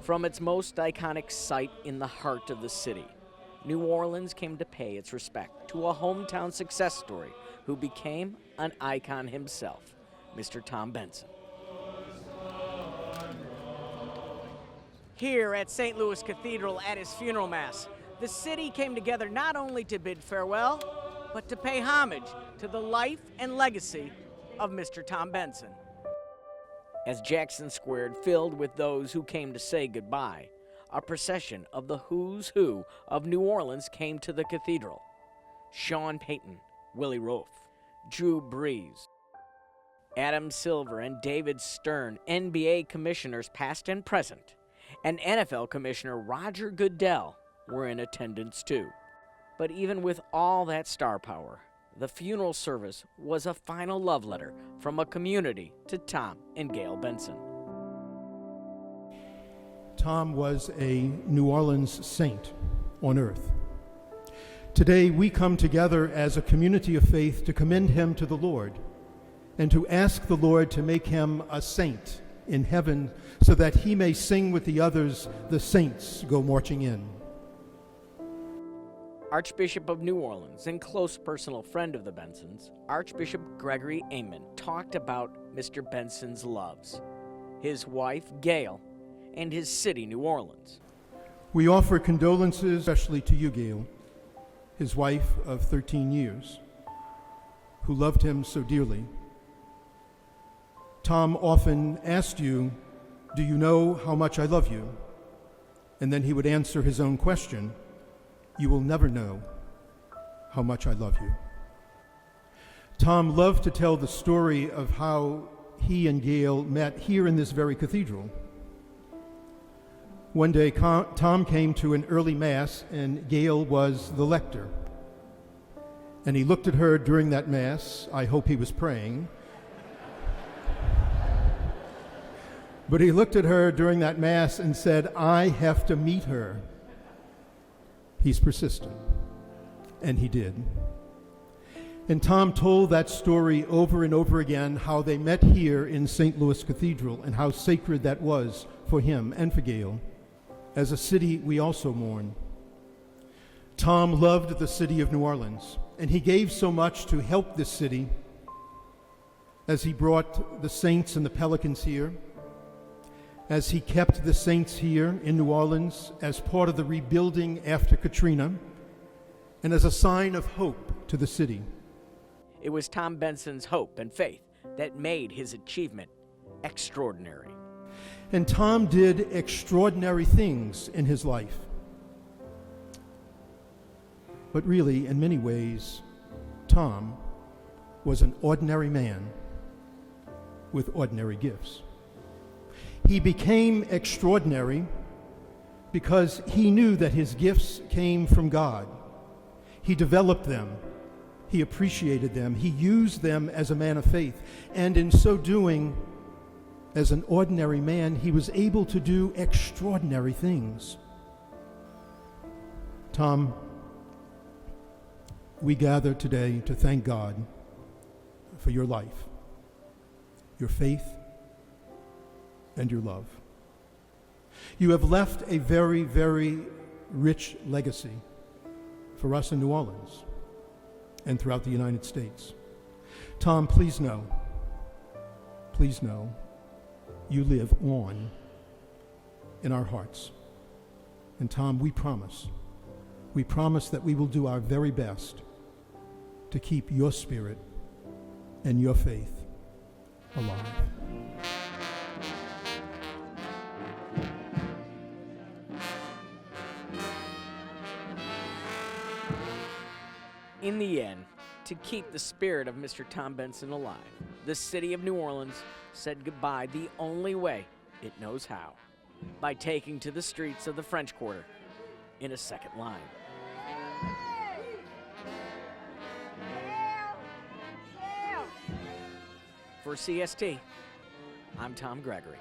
From its most iconic site in the heart of the city, New Orleans came to pay its respect to a hometown success story who became an icon himself, Mr. Tom Benson. Here at St. Louis Cathedral at his funeral mass, the city came together not only to bid farewell, but to pay homage to the life and legacy of Mr. Tom Benson. As Jackson Square filled with those who came to say goodbye, a procession of the who's who of New Orleans came to the cathedral. Sean Payton, Willie Roaf, Drew Brees, Adam Silver, and David Stern, NBA commissioners past and present, and NFL Commissioner Roger Goodell were in attendance too. But even with all that star power, the funeral service was a final love letter from a community to Tom and Gail Benson. Tom was a New Orleans saint on earth. Today we come together as a community of faith to commend him to the Lord and to ask the Lord to make him a saint in heaven so that he may sing with the others, "The saints go marching in." Archbishop of New Orleans and close personal friend of the Bensons, Archbishop Gregory Amen, talked about Mr. Benson's loves, his wife, Gail, and his city, New Orleans. We offer condolences especially to you, Gail, his wife of 13 years, who loved him so dearly. Tom often asked you, "Do you know how much I love you?" And then he would answer his own question, "You will never know how much I love you." Tom loved to tell the story of how he and Gail met here in this very cathedral. One day, Tom came to an early Mass, and Gail was the lector. And he looked at her during that Mass. I hope he was praying. But he looked at her during that Mass and said, "I have to meet her." He's persistent, and he did. And Tom told that story over and over again, how they met here in St. Louis Cathedral and how sacred that was for him and for Gail. As a city, we also mourn. Tom loved the city of New Orleans, and he gave so much to help this city as he brought the Saints and the Pelicans here, as he kept the Saints here in New Orleans as part of the rebuilding after Katrina, and as a sign of hope to the city. It was Tom Benson's hope and faith that made his achievement extraordinary. And Tom did extraordinary things in his life. But really, in many ways, Tom was an ordinary man with ordinary gifts. He became extraordinary because he knew that his gifts came from God. He developed them. He appreciated them. He used them as a man of faith. And in so doing, as an ordinary man, he was able to do extraordinary things. Tom, we gather today to thank God for your life, your faith, and your love. You have left a very, very rich legacy for us in New Orleans and throughout the United States. Tom, please know, you live on in our hearts. And Tom, we promise that we will do our very best to keep your spirit and your faith alive. In the end, to keep the spirit of Mr. Tom Benson alive, the city of New Orleans said goodbye the only way it knows how, by taking to the streets of the French Quarter in a second line. For CST, I'm Tom Gregory.